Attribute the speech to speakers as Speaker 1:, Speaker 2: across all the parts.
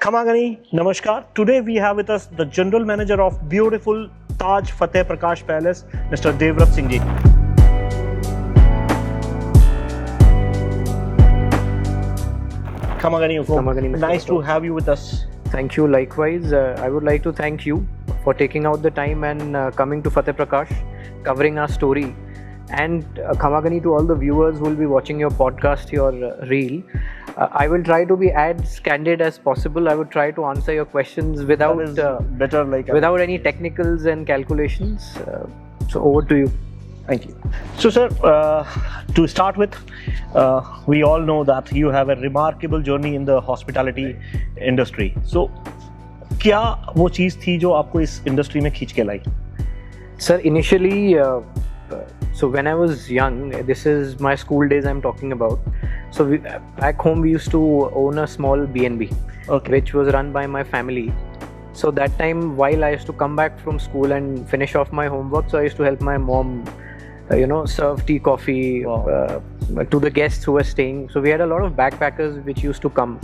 Speaker 1: Khamagani, Namaskar. Today we have with us the General Manager of beautiful Taj Fateh Prakash Palace, Mr. Devrat Singh Ji. Khamagani, nice to have you with us.
Speaker 2: Thank you. Likewise, I would like to thank you for taking out the time and coming to Fateh Prakash, covering our story. And Khamagani, to all the viewers who will be watching your podcast, your reel, I will try to be as candid as possible. I would try to answer your questions without without any technicals and calculations. So over to you.
Speaker 1: Thank you. So, sir, to start with, we all know that you have a remarkable journey in the hospitality industry. So, क्या वो चीज़ थी जो आपको इस industry में खींच के लाई?
Speaker 2: Sir, initially, so when I was young, this is my school days I'm talking about. So back home we used to own a small B&B, which was run by my family. So that time, while I used to come back from school and finish off my homework, so I used to help my mom, serve tea, coffee to the guests who were staying. So we had a lot of backpackers which used to come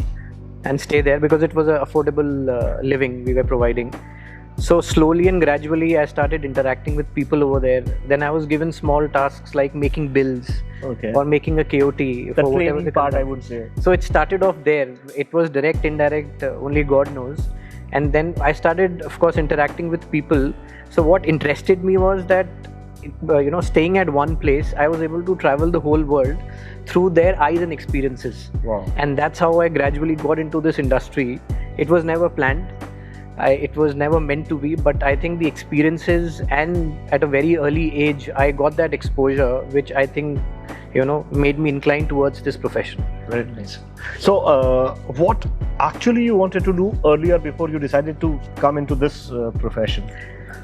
Speaker 2: and stay there because it was an affordable living we were providing. So slowly and gradually I started interacting with people over there. Then I was given small tasks like making bills or making a KOT.
Speaker 1: The training part, I would say.
Speaker 2: So it started off there. It was direct, indirect, only God knows. And then I started, of course, interacting with people. So what interested me was that, staying at one place, I was able to travel the whole world through their eyes and experiences.
Speaker 1: Wow.
Speaker 2: And that's how I gradually got into this industry. It was never planned. It was never meant to be, but I think the experiences and at a very early age, I got that exposure, which I think, made me inclined towards this profession.
Speaker 1: Very nice. So, what actually you wanted to do earlier before you decided to come into this profession?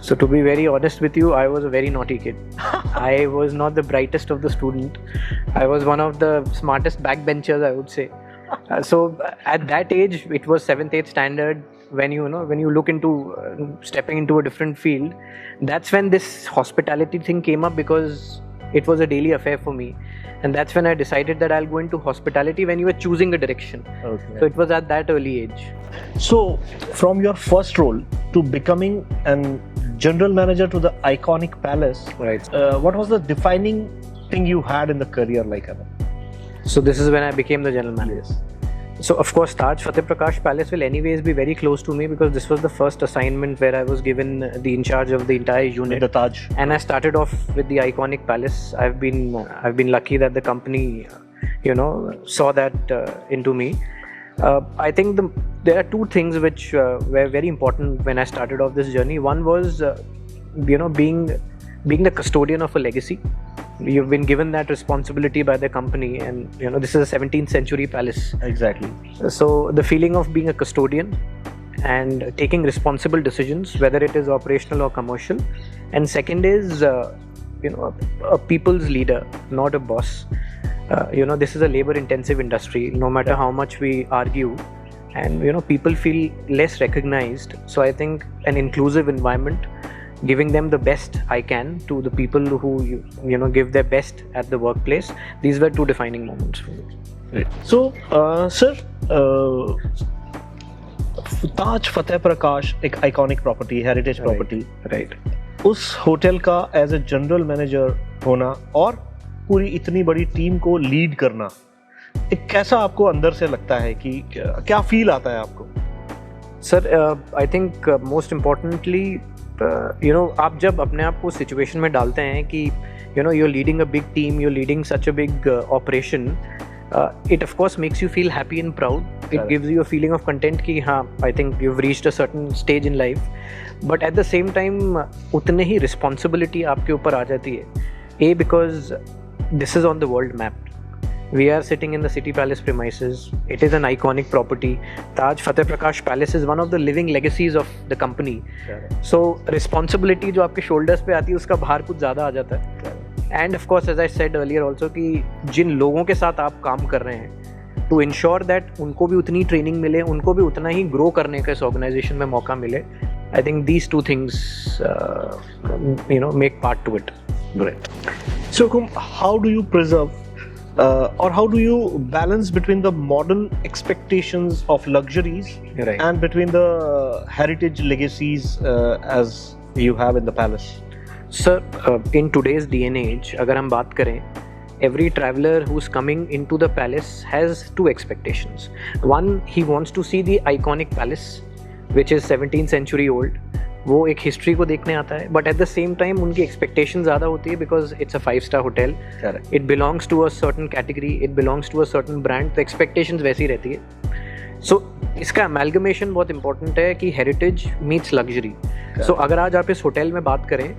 Speaker 2: So, to be very honest with you, I was a very naughty kid. I was not the brightest of the student. I was one of the smartest backbenchers, I would say. So, at that age, it was 7th, 8th standard. When you look into stepping into a different field, that's when this hospitality thing came up because it was a daily affair for me. And that's when I decided that I'll go into hospitality when you were choosing a direction. Okay. So it was at that early age.
Speaker 1: So from your first role to becoming an general manager to the iconic palace,
Speaker 2: right?
Speaker 1: What was the defining thing you had in the career like?
Speaker 2: So this is when I became the general manager. So of course Taj Fateh Prakash Palace will anyways be very close to me because this was the first assignment where I was given the in charge of the entire unit.
Speaker 1: The Taj.
Speaker 2: And I started off with the iconic palace. I've been lucky that the company, saw that into me. I think there are two things which were very important when I started off this journey. One was, being the custodian of a legacy. You've been given that responsibility by the company, and this is a 17th century palace.
Speaker 1: Exactly.
Speaker 2: So the feeling of being a custodian and taking responsible decisions, whether it is operational or commercial. And second is, a people's leader, not a boss. This is a labor-intensive industry. No matter how much we argue, and people feel less recognized. So I think an inclusive environment, giving them the best I can to the people who give their best at the workplace. These were two defining moments for me.
Speaker 1: Right. So, sir, Taj Fateh Prakash एक iconic property, heritage property.
Speaker 2: Right.
Speaker 1: उस hotel का as a general manager होना और पूरी इतनी बड़ी team को lead करना, एक कैसा आपको अंदर से लगता है कि क्या फील आता है आपको?
Speaker 2: Sir, I think most importantly, आप जब अपने आप को सिचुएशन में डालते हैं कि you're leading a big team, you're leading such a big operation, it of course makes you feel happy and proud. It gives you a feeling of content कि हाँ, I think you've reached a certain stage in life. But at the same time, उतने ही responsibility आपके ऊपर आ जाती है. Because this is on the world map. We are sitting in the City Palace premises. It is an iconic property. Taj Fateh Prakash Palace is one of the living legacies of the company. So responsibility जो आपके shoulders पे आती है उसका भार कुछ ज़्यादा आ जाता है. And of course, as I said earlier also कि जिन लोगों के साथ आप काम कर रहे हैं, to ensure that उनको भी उतनी training मिले, उनको भी उतना ही grow करने का इस organization में मौका मिले. I think these two things, make part to it.
Speaker 1: Great. So, how do you preserve or how do you balance between the modern expectations of luxuries
Speaker 2: Right.
Speaker 1: and between the heritage legacies as you have in the palace?
Speaker 2: Sir, in today's day and age, अगर हम बात करें, every traveler who's coming into the palace has two expectations. One, he wants to see the iconic palace, which is 17th century old. वो एक history को देखने आता है, but at the same time उनकी एक्सपेक्टेशन ज़्यादा होती है because it's a 5-star hotel, it belongs to a certain category, it belongs to a certain brand, तो एक्सपेक्टेशंस वैसी रहती है. सो इसका अमेलगमेशन बहुत इंपॉर्टेंट है कि हेरिटेज मीट्स लग्जरी. सो अगर आज आप इस होटल में बात करें,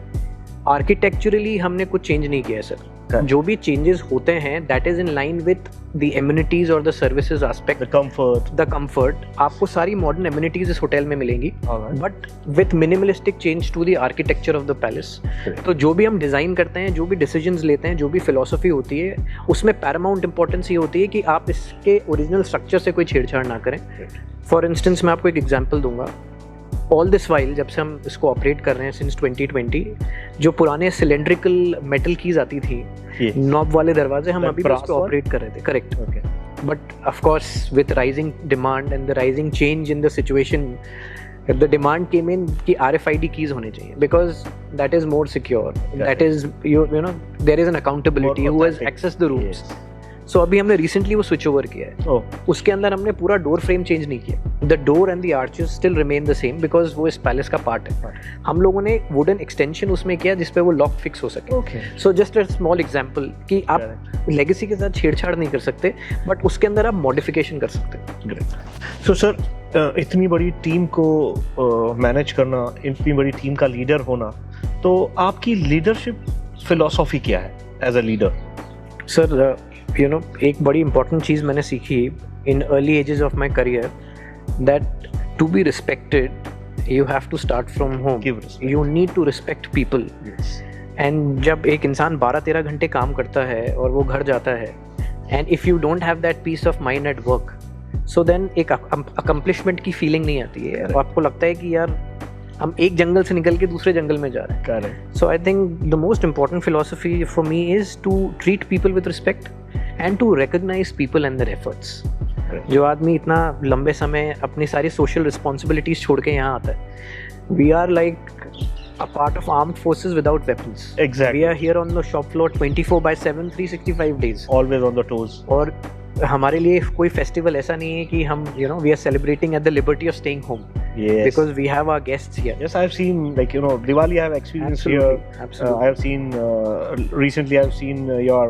Speaker 2: आर्किटेक्चरली हमने कुछ चेंज नहीं किया है सर. जो भी चेंजेस होते हैं that is in line with the amenities और the services aspect, the comfort. आपको सारी मॉडर्न एमिनिटीज इस होटल में मिलेंगी, but with minimalistic change to the architecture of the palace. तो जो भी हम डिज़ाइन करते हैं, जो भी डिसीजंस लेते हैं, जो भी फिलोसफी होती है, उसमें पैरामाउंट इंपॉर्टेंस ये होती है कि आप इसके ओरिजिनल स्ट्रक्चर से कोई छेड़छाड़ ना करें. फॉर इंस्टेंस मैं आपको एक एग्जाम्पल दूंगा. ऑल दिस वाइल जब से हम इसको ऑपरेट कर रहे हैं सिंस 2020, जो पुराने सिलेंड्रिकल मेटल कीज आती थी, नॉब वाले दरवाजे, हम अभी उस पे ऑपरेट कर रहे थे. Correct. But of course with rising demand and the rising change in the situation, the demand came in कि RFID कीज होने चाहिए because that is more secure, that is you know there is an accountability who has access the rooms. So अभी हमने recently वो switch over किया है. उसके अंदर हमने पूरा डोर फ्रेम चेंज नहीं किया. The door and the arches still remain the same because वो इस पैलेस का पार्ट है. हम लोगों ने वुडन एक्सटेंशन उसमें किया जिसपे वो लॉक फिक्स हो सके. So just a small example कि आप लेगेसी के साथ छेड़छाड़ नहीं कर सकते, बट उसके अंदर आप मॉडिफिकेशन कर सकते हैं.
Speaker 1: सो सर, इतनी बड़ी टीम को मैनेज करना, इतनी बड़ी टीम का लीडर होना, तो आपकी लीडरशिप फिलॉसफी क्या है as a leader?
Speaker 2: Sir, you know, एक बड़ी इंपॉर्टेंट चीज़ मैंने सीखी in early ages of my career, that to be respected you have to start from home. You need to respect people. And जब एक इंसान 12-13 घंटे काम करता है और वो घर जाता है, and if you don't have that peace of mind at work, so then एक अकम्पलिशमेंट की फीलिंग नहीं आती है. आपको लगता है कि यार हम एक जंगल से निकल के दूसरे जंगल में जा रहे हैं. So I think the most important philosophy for me is to treat people with respect and to recognise people and their efforts. जो आदमी इतना लंबे समय अपनी सारी सोशल रिस्पॉन्सिबिलिटीज छोड़ के यहाँ आता है, we are like a part of armed forces without weapons.
Speaker 1: Exactly.
Speaker 2: We are here on the shop floor 24/7, 365 days.
Speaker 1: Always on the toes.
Speaker 2: और हमारे लिए कोई फेस्टिवल ऐसा नहीं है कि हम we are celebrating at the liberty of staying home.
Speaker 1: Yes.
Speaker 2: Because we have our guests here.
Speaker 1: Yes, I've seen, like, Diwali I have experienced
Speaker 2: Absolutely.
Speaker 1: here.
Speaker 2: Absolutely.
Speaker 1: I have seen, recently I've seen your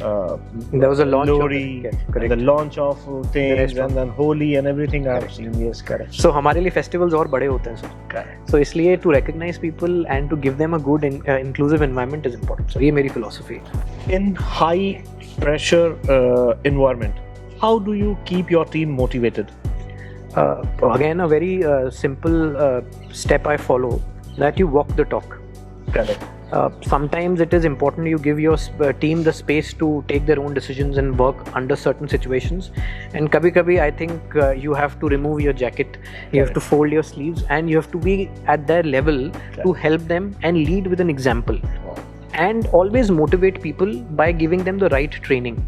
Speaker 2: there was a launch
Speaker 1: Lori,
Speaker 2: correct.
Speaker 1: the launch of things, and then Holi and everything I've
Speaker 2: Correct.
Speaker 1: seen. Yes, correct.
Speaker 2: So हमारे लिए festivals और बड़े होते हैं sir.
Speaker 1: Correct.
Speaker 2: So इसलिए to recognize people and to give them a good inclusive environment is important. So ये मेरी philosophy है.
Speaker 1: In high pressure environment, how do you keep your team motivated?
Speaker 2: Again, a very simple step I follow, that you walk the talk.
Speaker 1: Correct.
Speaker 2: Sometimes it is important you give your team the space to take their own decisions and work under certain situations. And kabhi I think you have to remove your jacket, you have to fold your sleeves, and you have to be at their level to help them and lead with an example. And always motivate people by giving them the right training.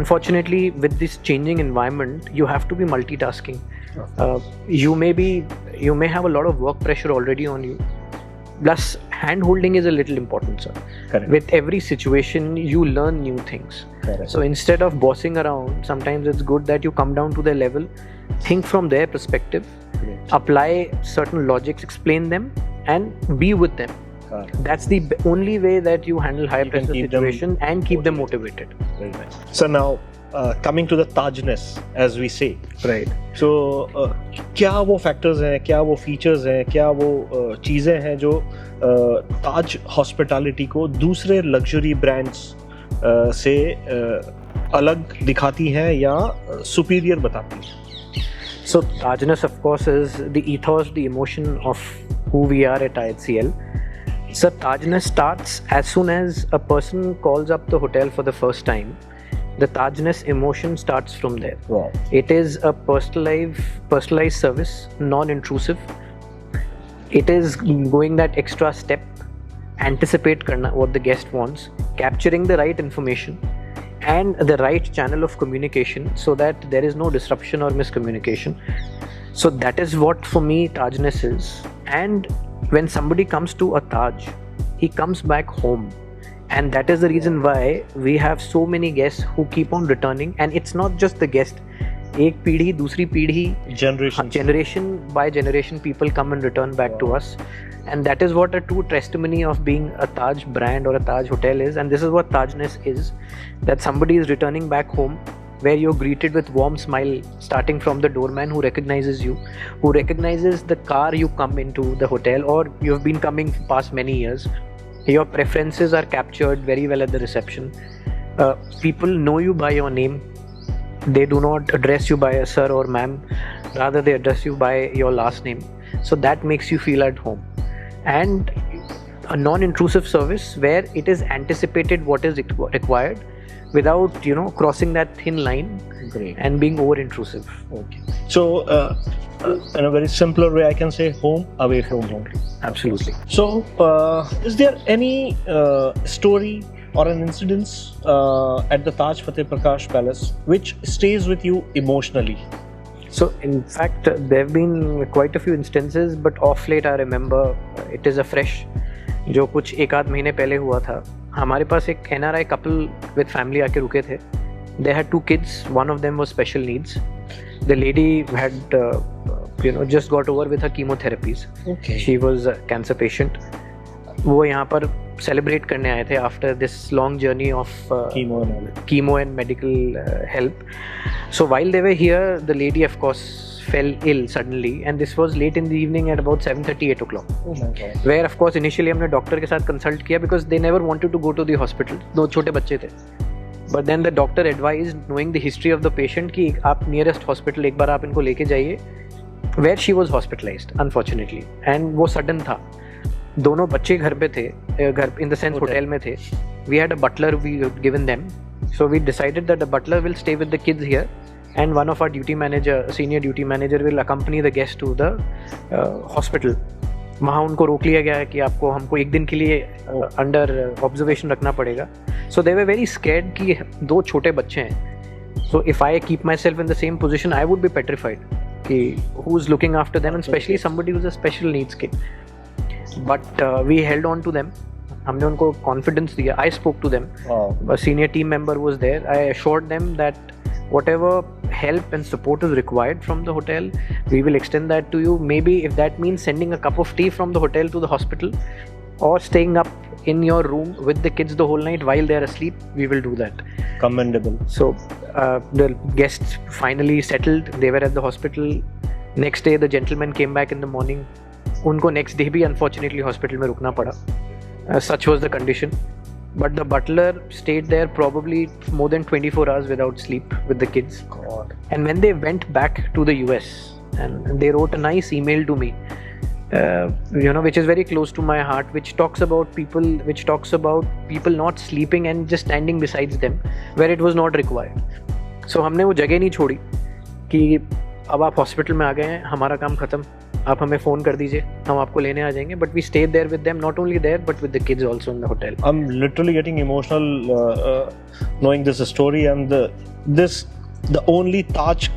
Speaker 2: Unfortunately, with this changing environment, you have to be multitasking. You may have a lot of work pressure already on you. Plus, hand holding is a little important, sir.
Speaker 1: Correct.
Speaker 2: With every situation, you learn new things.
Speaker 1: Correct.
Speaker 2: So instead of bossing around, sometimes it's good that you come down to their level, think from their perspective, apply certain logics, explain them, and be with them. That's the only way that you handle high pressure situation and keep them motivated.
Speaker 1: Very nice. So now, coming to the Tajness, as we say.
Speaker 2: Right.
Speaker 1: So, क्या वो factors हैं, क्या वो features हैं, क्या वो चीज़ें हैं जो ताज हॉस्पिटैलिटी को दूसरे luxury brands से अलग दिखाती हैं या superior बताती हैं?
Speaker 2: So Tajness, of course, is the ethos, the emotion of who we are at IHCL. So Tajness starts as soon as a person calls up the hotel for the first time. The Tajness emotion starts from there.
Speaker 1: Wow.
Speaker 2: It is a personalized service, non-intrusive. It is going that extra step, anticipate karna what the guest wants, capturing the right information, and the right channel of communication so that there is no disruption or miscommunication. So that is what for me Tajness is. And when somebody comes to a Taj, he comes back home. And that is the reason why we have so many guests who keep on returning. And it's not just the guest. एक पीढ़ी दूसरी पीढ़ी generation by generation people come and return back to us, and that is what a true testimony of being a Taj brand or a Taj hotel is. And this is what Tajness is, that somebody is returning back home where you're greeted with warm smile, starting from the doorman who recognizes you, who recognizes the car you come into the hotel, or you've been coming for past many years. Your preferences are captured very well at the reception. People know you by your name. They do not address you by a sir or ma'am, rather they address you by your last name. So that makes you feel at home. And a non-intrusive service where it is anticipated what is required without, crossing that thin line.
Speaker 1: Great.
Speaker 2: And being over-intrusive.
Speaker 1: Okay. So, in a very simpler way, I can say home away from home.
Speaker 2: Absolutely.
Speaker 1: So, is there any story or an incident at the Taj Fateh Prakash Palace which stays with you emotionally?
Speaker 2: So in fact there have been quite a few instances, but off late I remember it is a fresh, जो कुछ एक आध महीने पहले हुआ था. हमारे पास एक NRI couple with family आके रुके थे. They had 2 kids. One of them was special needs. The lady had just got over with her chemotherapies.
Speaker 1: Okay.
Speaker 2: She was a cancer patient. वो यहाँ पर celebrate करने आए थे after this long journey of chemo and medical help. So while they were here, the lady of course fell ill suddenly, and this was late in the evening at about 7:30, 8 o'clock.
Speaker 1: Oh my God.
Speaker 2: Where of course initially हमने doctor के साथ consult किया because they never wanted to go to the hospital. 2 छोटे बच्चे थे. But then the doctor advised, knowing the history of the patient, कि आप nearest hospital एक बार आप इनको लेके जाइए. Where she was hospitalized, unfortunately, and वो sudden था. दोनों बच्चे घर पे थे, घर in the sense hotel में थे. We had a butler we had given them, so we decided that the butler will stay with the kids here, and one of our senior duty manager will accompany the guest to the hospital. वहाँ उनको रोक लिया गया है कि आपको हमको एक दिन के लिए अंडर ऑब्जर्वेशन रखना पड़ेगा. So they were very scared कि 2 छोटे बच्चे हैं. So if I keep myself in the same position, I would be petrified कि who's looking after them, and especially somebody who's a special needs kid. But we held on to them. हमने उनको confidence दिया. I spoke to them.
Speaker 1: Wow.
Speaker 2: A senior team member was there. I assured them that whatever help and support is required from the hotel, we will extend that to you. Maybe if that means sending a cup of tea from the hotel to the hospital, or staying up in your room with the kids the whole night while they are asleep, we will do that.
Speaker 1: Commendable.
Speaker 2: So the guests finally settled. They were at the hospital. Next day the gentleman came back in the morning. उनको next day भी unfortunately hospital में रुकना पड़ा. Such was the condition. But the butler stayed there probably more than 24 hours without sleep with the kids.
Speaker 1: God.
Speaker 2: And when they went back to the US, and they wrote a nice email to me, which is very close to my heart, which talks about people not sleeping and just standing besides them where it was not required. So हमने वो जगह नहीं छोड़ी कि अब आप hospital में आ गए हैं, हमारा काम खत्म, आप हमें फ़ोन कर दीजिए, हम आपको लेने आ जाएंगे. But we stayed there with them, not only there but with the kids also in the hotel.
Speaker 1: I'm literally getting emotional knowing this story, and the only Taj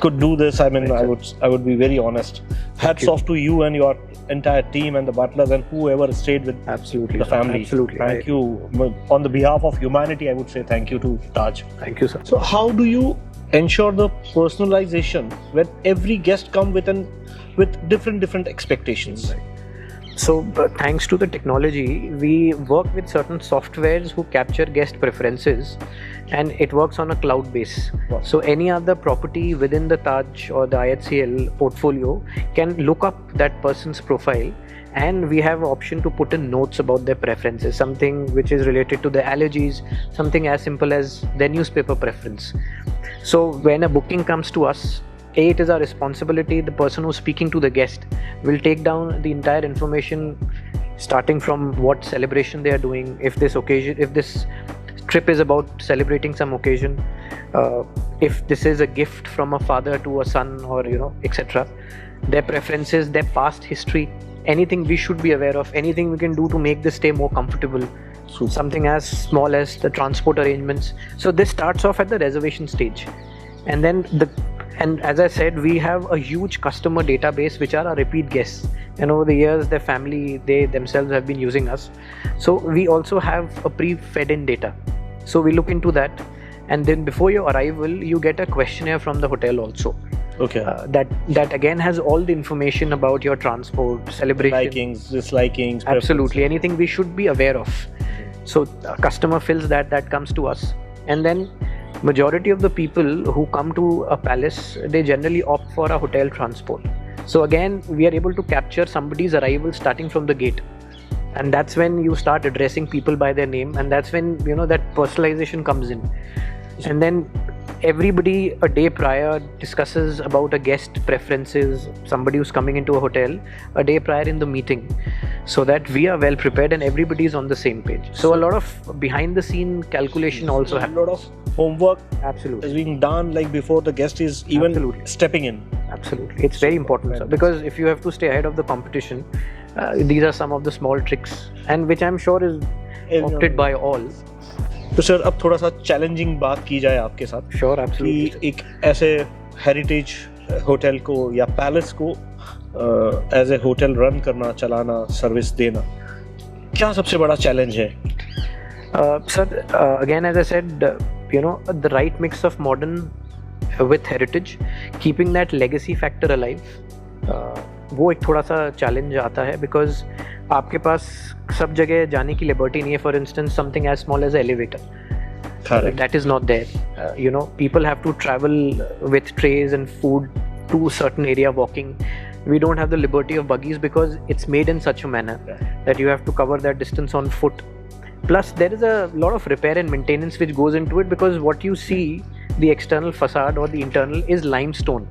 Speaker 1: could do this. I mean, I would be very honest. Hats off to you and your entire team and the butlers and whoever stayed with
Speaker 2: Absolutely,
Speaker 1: the family.
Speaker 2: Absolutely.
Speaker 1: Thank you. On the behalf of humanity, I would say thank you to Taj.
Speaker 2: Thank you, sir.
Speaker 1: So how do you ensure the personalization when every guest come with different expectations?
Speaker 2: So thanks to the technology, we work with certain softwares who capture guest preferences, and it works on a cloud base.
Speaker 1: Wow.
Speaker 2: So any other property within the Taj or the IHCL portfolio can look up that person's profile, and we have option to put in notes about their preferences, something which is related to their allergies, something as simple as their newspaper preference. So when a booking comes to us, it is our responsibility. The person who's speaking to the guest will take down the entire information, starting from what celebration they are doing, if this trip is about celebrating some occasion, if this is a gift from a father to a son, or etc. Their preferences, their past history, anything we should be aware of, anything we can do to make this stay more comfortable. something as small as the transport arrangements. So this starts off at the reservation stage, and then as I said, we have a huge customer database which are our repeat guests, and over the years their family, they themselves have been using us. So we also have a pre-fed in data, so we look into that, and then before your arrival you get a questionnaire from the hotel also.
Speaker 1: Okay.
Speaker 2: That again has all the information about your transport, celebration,
Speaker 1: Likings, dislikings,
Speaker 2: absolutely anything we should be aware of. So a customer fills that comes to us, and then majority of the people who come to a palace, they generally opt for a hotel transport. So again, we are able to capture somebody's arrival starting from the gate, and that's when you start addressing people by their name, and that's when that personalization comes in. And then everybody a day prior discusses about a guest preferences, somebody who's coming into a hotel a day prior in the meeting, so that we are well prepared and everybody is on the same page. So a lot of behind the scene calculation also happens.
Speaker 1: A lot of homework
Speaker 2: Absolutely
Speaker 1: is being done like before the guest is even
Speaker 2: Absolutely.
Speaker 1: stepping in.
Speaker 2: Absolutely, it's very important, sir, because if you have to stay ahead of the competition, these are some of the small tricks, and which I'm sure is opted by all.
Speaker 1: तो sir अब थोड़ा सा challenging बात की जाए आपके साथ
Speaker 2: Sure, absolutely.
Speaker 1: कि एक ऐसे हेरिटेज होटल को या पैलेस को एज ए होटल रन करना, चलाना, सर्विस देना, क्या सबसे बड़ा चैलेंज है?
Speaker 2: Sir, again, as I said, the right mix of modern with heritage, keeping that legacy factor alive, वो एक थोड़ा सा चैलेंज आता है, बिकॉज आपके पास सब जगह जाने की लिबर्टी नहीं है. For instance something as small as elevator, that is not there. People have to travel with trays and food to a certain area walking. We don't have the liberty of buggies because it's made in such a manner that you have to cover that distance on foot. Plus there is a lot of repair and maintenance which goes into it, because what you see, the external facade or the internal, is limestone.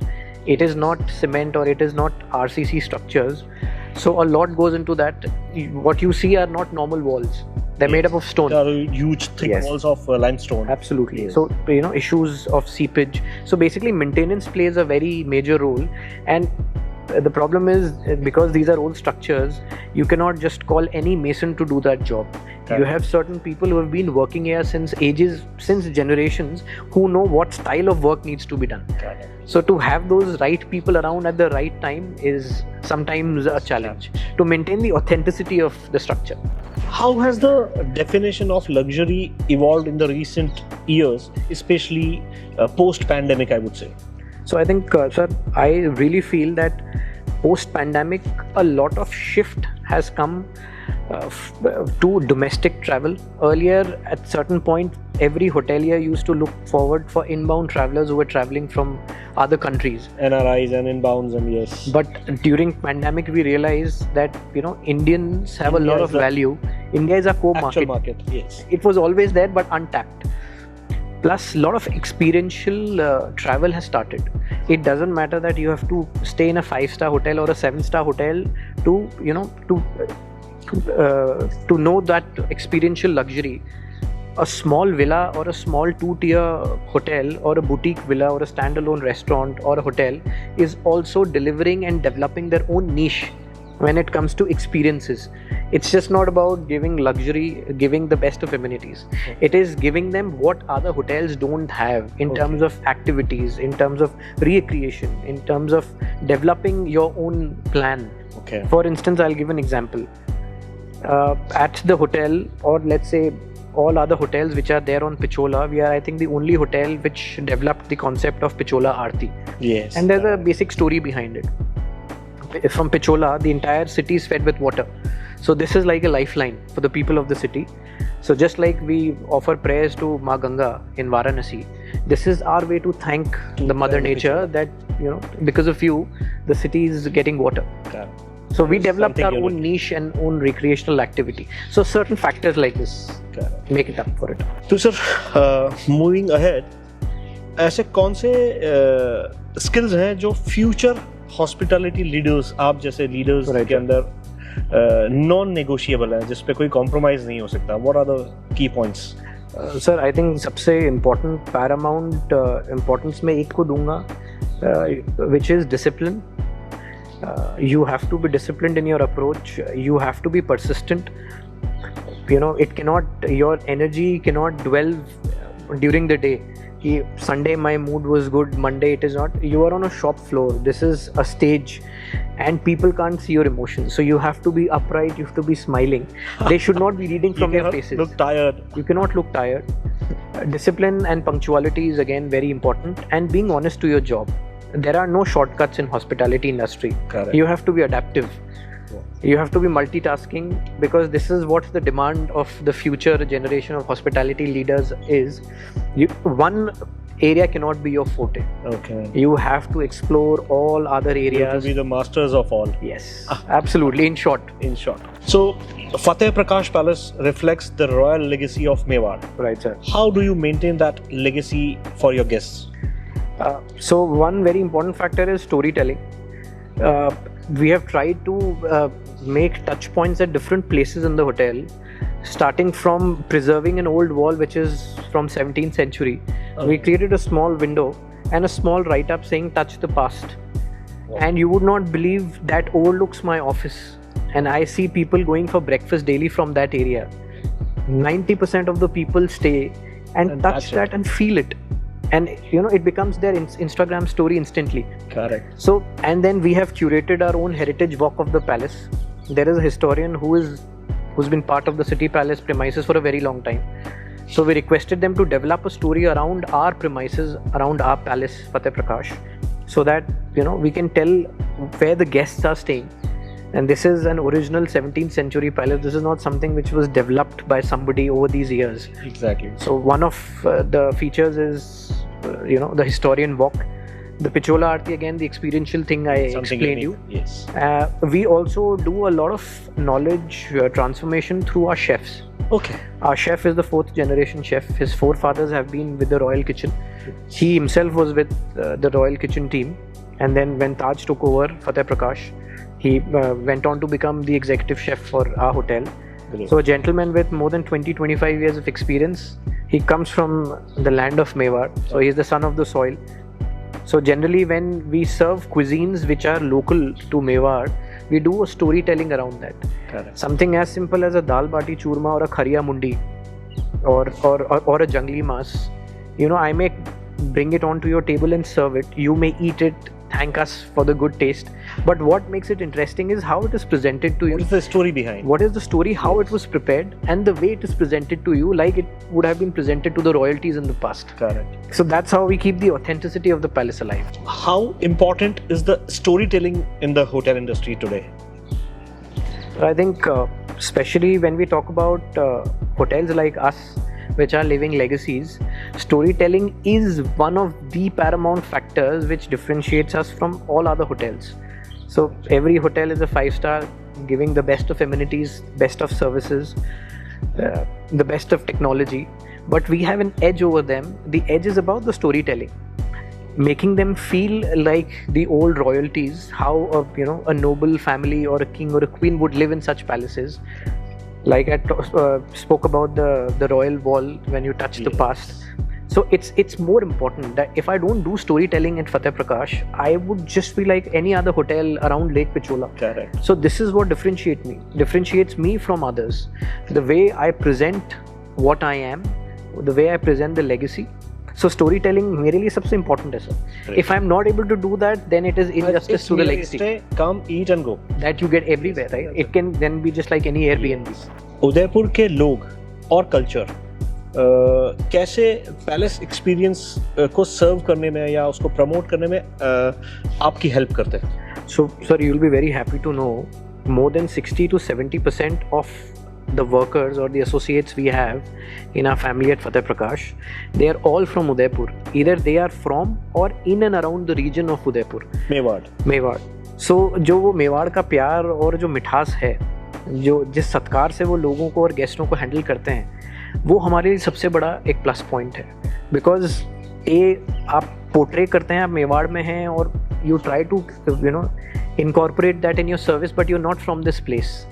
Speaker 2: It is not cement or it is not RCC structures. So a lot goes into that. What you see are not normal walls. They're made up of stone.
Speaker 1: There are huge thick walls of limestone.
Speaker 2: Absolutely. So issues of seepage. So basically maintenance plays a very major role, and the problem is, because these are old structures, you cannot just call any mason to do that job. You have certain people who have been working here since ages, since generations, who know what style of work needs to be done. So to have those right people around at the right time is sometimes a challenge to maintain the authenticity of the structure.
Speaker 1: How has the definition of luxury evolved in the recent years, especially post-pandemic, I would say?
Speaker 2: So I think, sir, I really feel that post-pandemic, a lot of shift has come to domestic travel. Earlier, at certain point, every hotelier used to look forward for inbound travelers who were traveling from other countries.
Speaker 1: NRIs and inbounds, and yes.
Speaker 2: But during pandemic, we realized that Indians have India a lot of value. India is a core market.
Speaker 1: Yes.
Speaker 2: It was always there, but untapped. Plus, a lot of experiential travel has started. It doesn't matter that you have to stay in a 5-star hotel or a 7-star hotel to know that experiential luxury. A small villa or a small 2-tier hotel or a boutique villa or a standalone restaurant or a hotel is also delivering and developing their own niche when it comes to experiences. It's just not about giving luxury, giving the best of amenities. It is giving them what other hotels don't have in terms of activities, in terms of recreation, in terms of developing your own plan. For instance, I'll give an example. At the hotel, or let's say all other hotels which are there on Pichola, we are, I think, the only hotel which developed the concept of Pichola Aarti.
Speaker 1: Yes.
Speaker 2: And there's a basic story behind it. From Pichola, the entire city is fed with water. So this is like a lifeline for the people of the city. So just like we offer prayers to Ma Ganga in Varanasi, this is our way to thank the Mother Nature that, because of you, the city is getting water. So we developed our own niche and own recreational activity. So certain factors like this make it up for it.
Speaker 1: So sir, moving ahead, ऐसे कौन से skills हैं जो future hospitality leaders, आप जैसे leaders के अंदर non-negotiable हैं, जिस पे कोई compromise नहीं हो सकता? What are the key points?
Speaker 2: Sir, I think सबसे important paramount importance मैं एक को दूंगा, which is discipline. You have to be disciplined in your approach. You have to be persistent. it cannot, your energy cannot dwell during the day. Sunday my mood was good, Monday it is not. You are on a shop floor, this is a stage, and people can't see your emotions, so you have to be upright, you have to be smiling. They should not be reading from your faces.
Speaker 1: Look tired.
Speaker 2: You cannot look tired. Discipline and punctuality is again very important, and being honest to your job. There are no shortcuts in hospitality industry.
Speaker 1: Correct.
Speaker 2: You have to be adaptive. You have to be multitasking, because this is what the demand of the future generation of hospitality leaders is. One area cannot be your forte.
Speaker 1: Okay.
Speaker 2: You have to explore all other
Speaker 1: You have to
Speaker 2: areas.
Speaker 1: be the masters of all.
Speaker 2: Yes, absolutely. In short.
Speaker 1: In short. So, Fateh Prakash Palace reflects the royal legacy of Mewar.
Speaker 2: Right, sir.
Speaker 1: How do you maintain that legacy for your guests?
Speaker 2: So one very important factor is storytelling. We have tried to make touch points at different places in the hotel, starting from preserving an old wall which is from 17th century.
Speaker 1: Okay.
Speaker 2: We created a small window and a small write-up saying touch the past. And you would not believe that overlooks my office, and I see people going for breakfast daily from that area. 90% of the people stay and touch
Speaker 1: touch it.
Speaker 2: that and feel it, and it becomes their Instagram story instantly.
Speaker 1: Correct.
Speaker 2: So, and then we have curated our own heritage walk of the palace. There is a historian who's been part of the City Palace premises for a very long time. So we requested them to develop a story around our premises, around our palace, Fateh Prakash, so that we can tell where the guests are staying. And this is an original 17th century palace. This is not something which was developed by somebody over these years.
Speaker 1: Exactly.
Speaker 2: So one of the features is the historian walk. The Pichola Aarti, again, the experiential thing I explained you.
Speaker 1: Yes.
Speaker 2: We also do a lot of knowledge transformation through our chefs.
Speaker 1: Okay.
Speaker 2: Our chef is the 4th generation chef. His forefathers have been with the Royal Kitchen. He himself was with the Royal Kitchen team. And then when Taj took over Fateh Prakash, he went on to become the executive chef for our hotel.
Speaker 1: Brilliant.
Speaker 2: So a gentleman with more than 20-25 years of experience. He comes from the land of Mewar. So he is the son of the soil. So generally when we serve cuisines which are local to Mewar, we do a storytelling around that.
Speaker 1: Correct.
Speaker 2: Something as simple as a dal bati churma or a khariya mundi or a jangli mas. I may bring it onto your table and serve it. You may eat it, thank us for the good taste. But what makes it interesting is how it is presented to you.
Speaker 1: What is the story behind?
Speaker 2: What is the story, how it was prepared, and the way it is presented to you, like it would have been presented to the royalties in the past.
Speaker 1: Correct.
Speaker 2: So that's how we keep the authenticity of the palace alive.
Speaker 1: How important is the storytelling in the hotel industry today?
Speaker 2: I think especially when we talk about hotels like us, which are living legacies, storytelling is one of the paramount factors which differentiates us from all other hotels. So every hotel is a 5-star, giving the best of amenities, best of services, the best of technology, but we have an edge over them. The edge is about the storytelling, making them feel like the old royalties, how a noble family or a king or a queen would live in such palaces. Like I spoke about the royal wall when you touch the past. So it's more important that if I don't do storytelling at Fateh Prakash, I would just be like any other hotel around Lake Pichola.
Speaker 1: Correct.
Speaker 2: So this is what differentiates me from others. The way I present what I am, the way I present the legacy. So storytelling मेरे लिए सबसे important है sir.
Speaker 1: Right.
Speaker 2: If I'm not able to do that, then it is injustice to the legacy.
Speaker 1: Stay, come, eat and go.
Speaker 2: That you get everywhere, right? It can then be just like any Airbnb.
Speaker 1: Udaipur के लोग और culture कैसे palace experience को सर्व करने में या उसको promote करने में आपकी हेल्प करते हैं?
Speaker 2: So sir, you'll be very happy to know more than 60 to 70% of the workers or the associates we have in our family at Fateh Prakash, they are all from Udaipur. Either they are from or in and around the region of Udaipur. Mewar. So जो वो मेवाड़ का प्यार और जो मिठास है, जो जिस सत्कार से वो लोगों को और गेस्टों को हैंडल करते हैं, वो हमारे लिए सबसे बड़ा एक प्लस पॉइंट है. बिकॉज आप पोर्ट्रे करते हैं, आप मेवाड़ में हैं और you try to incorporate that in your service, but you are not from this place.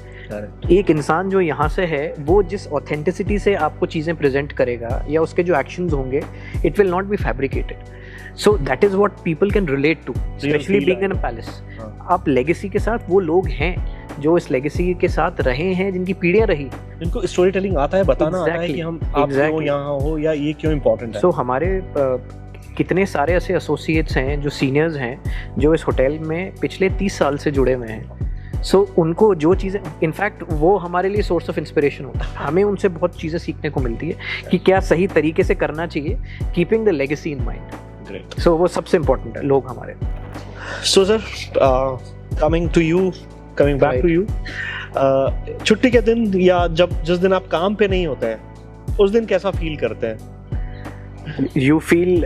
Speaker 2: एक इंसान जो यहाँ से है, वो जिस ऑथेंटिसिटी से आपको चीज़ें प्रेजेंट करेगा या उसके जो एक्शंस होंगे, it will not be fabricated. So that is what people can relate to, especially
Speaker 1: feel
Speaker 2: being in a
Speaker 1: आएगा।
Speaker 2: palace.
Speaker 1: हाँ।
Speaker 2: आप लेगेसी के साथ वो लोग हैं जो इस लेगेसी के साथ रहे हैं, जिनकी पीढ़ियां रही।
Speaker 1: इनको स्टोरी टेलिंग आता है, बताना आता है
Speaker 2: Exactly,
Speaker 1: कि हम आप क्यों
Speaker 2: exactly.
Speaker 1: यहाँ हो या ये क्यों इम्पोर्टेंट है।
Speaker 2: सो हमारे कितने सारे ऐसे एसोसिएट्स हैं जो सीनियर्स हैं जो इस होटल में पिछले 30 साल से जुड़े हुए हैं। सो उनको जो चीज़ें, इनफैक्ट वो हमारे लिए सोर्स ऑफ इंस्पिरेशन होता है। हमें उनसे बहुत चीज़ें सीखने को मिलती है कि क्या सही तरीके से करना चाहिए, keeping the legacy in mind.
Speaker 1: Great.
Speaker 2: So वो सबसे इम्पोर्टेंट है लोग हमारे।
Speaker 1: So sir, coming back to you, छुट्टी के दिन या जिस दिन आप काम पे नहीं होते हैं, उस दिन कैसा फील करते हैं?
Speaker 2: You feel,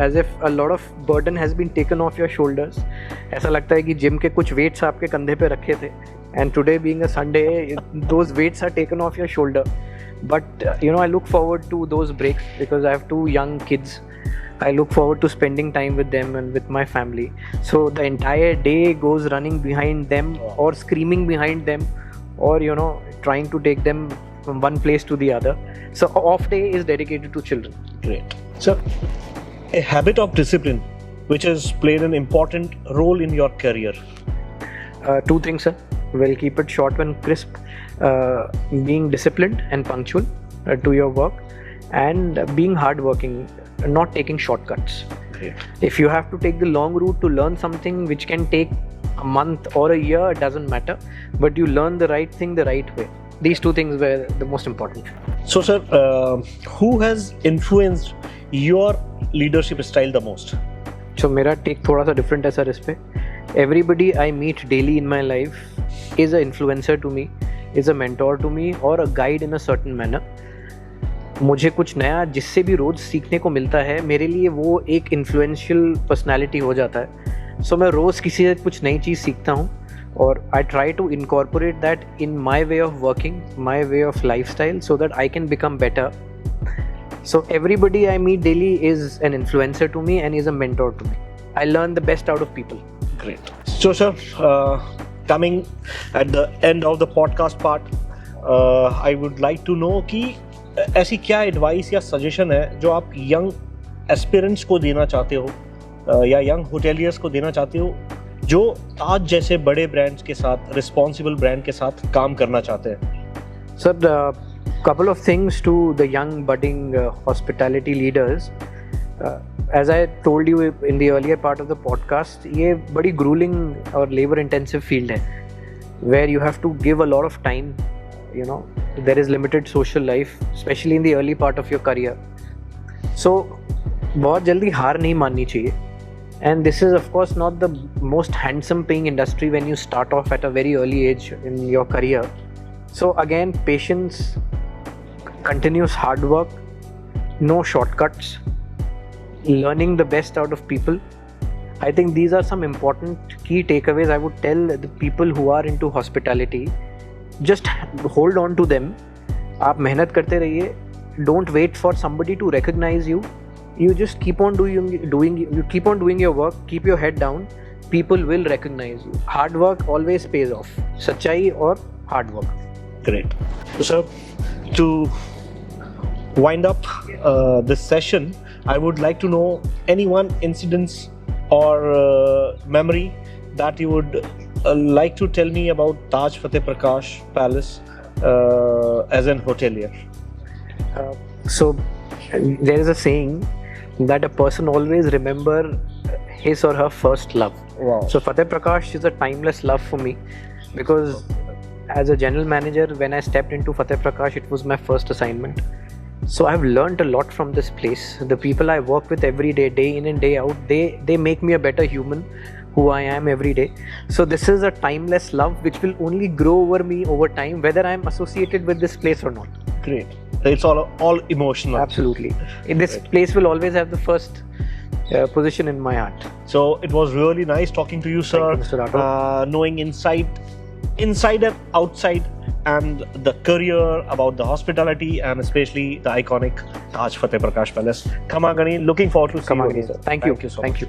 Speaker 2: as if a lot of burden has been taken off your shoulders. ऐसा लगता है कि जिम के कुछ weights आपके कंधे पे रखे थे, and today being a Sunday, those weights are taken off your shoulder. But I look forward to those breaks because I have 2 young kids. I look forward to spending time with them and with my family. So the entire day goes running behind them or screaming behind them, or trying to take them from one place to the other. So off day is dedicated to children.
Speaker 1: Great. Sir, a habit of discipline which has played an important role in your career.
Speaker 2: 2 things, sir. We'll keep it short and crisp. Being disciplined and punctual to your work, and being hardworking, not taking shortcuts.
Speaker 1: Great.
Speaker 2: If you have to take the long route to learn something which can take a month or a year, it doesn't matter, but you learn the right thing the right way. These 2 things were the most important.
Speaker 1: So sir, who has influenced your leadership style the most?
Speaker 2: So मेरा take थोड़ा सा different है sir इस पे. Everybody I meet daily in my life is an influencer to me, is a mentor to me, or a guide in a certain manner. मुझे कुछ नया जिससे भी रोज सीखने को मिलता है, मेरे लिए वो एक इन्फ्लुएंशियल पर्सनालिटी हो जाता है। सो मैं रोज़ किसी से कुछ नई चीज़ सीखता हूँ, और I try to incorporate that in my way of working, my way of life style, so that I can become better. So everybody I meet daily is an influencer to me and is a mentor to me. I learn the best out of people.
Speaker 1: Great. So sir, coming at the end of the podcast part, I would like to know कि ऐसी क्या advice या suggestion है जो आप young aspirants को देना चाहते हो या यंग होटेलियर्स को देना चाहते हो जो आज जैसे बड़े ब्रांड्स के साथ, रिस्पॉन्सिबल ब्रांड के साथ काम करना चाहते हैं?
Speaker 2: Sir, couple of things to the young budding hospitality leaders. As I told you in the earlier part of the podcast, ये बड़ी grueling और labor intensive field है, where you have to give a lot of time. There is limited social life, especially in the early part of your career. So बहुत जल्दी हार नहीं माननी चाहिए. And this is of course not the most handsome paying industry when you start off at a very early age in your career. So again, patience, continuous hard work, no shortcuts, learning the best out of people. I think these are some important key takeaways I would tell the people who are into hospitality. Just hold on to them. आप मेहनत करते रहिए. Don't wait for somebody to recognize you. You just keep on doing your work. Keep your head down. People will recognize you. Hard work always pays off. सच्चाई और hard work.
Speaker 1: Great. So sir, to wind up this session, I would like to know any one incidents or memory that you would like to tell me about Taj Fateh Prakash Palace as an hotelier.
Speaker 2: So there is a saying that a person always remember his or her first love.
Speaker 1: Wow.
Speaker 2: So Fateh Prakash is a timeless love for me, because as a general manager, when I stepped into Fateh Prakash, it was my first assignment. So I've learned a lot from this place. The people I work with every day, day in and day out, they make me a better human who I am every day. So this is a timeless love which will only grow over me over time, whether I'm associated with this place or not.
Speaker 1: Great. It's all emotional.
Speaker 2: Absolutely. This place will always have the first position in my heart.
Speaker 1: So it was really nice talking to you, sir.
Speaker 2: Thank you, Mr. Rathod.
Speaker 1: Knowing inside and outside and the career about the hospitality and especially the iconic Taj Fateh Prakash Palace. Kamagani, looking forward to seeing you again.
Speaker 2: Thank you.
Speaker 1: So
Speaker 2: Thank
Speaker 1: much.
Speaker 2: you.